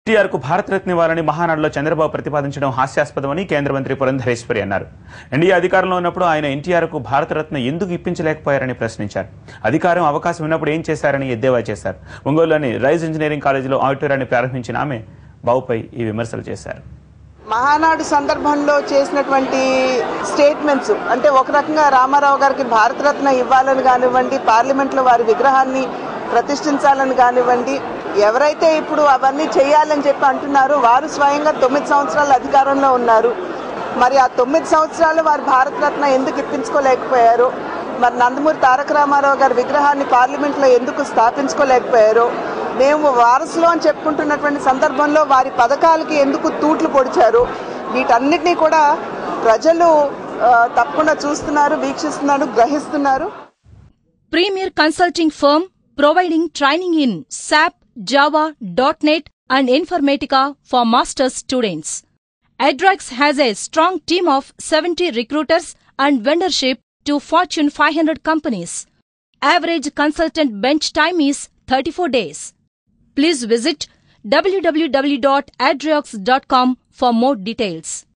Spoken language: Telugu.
ఎన్టీఆర్ కు భారతరత్న ఇవ్వాలని మహానాడులో చంద్రబాబు ప్రతిపాదించడం హాస్యాస్పదమని కేంద్ర మంత్రి పురంధరేశ్వరి అన్నారు. ఎన్డీఏ అధికారంలో ఉన్నప్పుడు ఆయన ఎన్టీఆర్ కు భారతరత్న ఎందుకు ఇప్పించలేకపోయారని ప్రశ్నించారు. అధికారం అవకాశం ఉన్నప్పుడు ఏం చేశారని ఎద్దేవా చేశారు. ఒంగోలులోని రైజ్ ఇంజనీరింగ్ కాలేజీలో ఆడిటోరియాన్ని ప్రారంభించిన ఆమె బాబుపై ఈ విమర్శలు చేశారు. మహానాడు సందర్భంలో చేసినటువంటి స్టేట్మెంట్స్ అంటే ఒక రకంగా రామారావు గారికి భారతరత్న ఇవ్వాలని కానివ్వండి, పార్లమెంట్లో వారి విగ్రహాన్ని ప్రతిష్ఠించాలని కానివ్వండి, ఎవరైతే ఇప్పుడు అవన్నీ చేయాలని చెప్పి అంటున్నారో వారు స్వయంగా 9 సంవత్సరాల అధికారంలో ఉన్నారు. మరి ఆ 9 సంవత్సరాలు వారు భారతరత్న ఎందుకు ఇప్పించుకోలేకపోయారు, మరి నందమూరి తారక రామారావు గారి విగ్రహాన్ని పార్లమెంట్లో ఎందుకు స్థాపించుకోలేకపోయారు, మేము వారసులు అని చెప్పుకుంటున్నటువంటి సందర్భంలో వారి పథకాలకి ఎందుకు తూట్లు పొడిచారు, వీటన్నిటినీ కూడా ప్రజలు తప్పకుండా చూస్తున్నారు, వీక్షిస్తున్నారు, గ్రహిస్తున్నారు. Premier consulting firm providing training in SAP, Java, .NET and Informatica for master's students. Adrex has a strong team of 70 recruiters and vendorship to Fortune 500 companies. Average consultant bench time is 34 days. Please visit www.adrex.com for more details.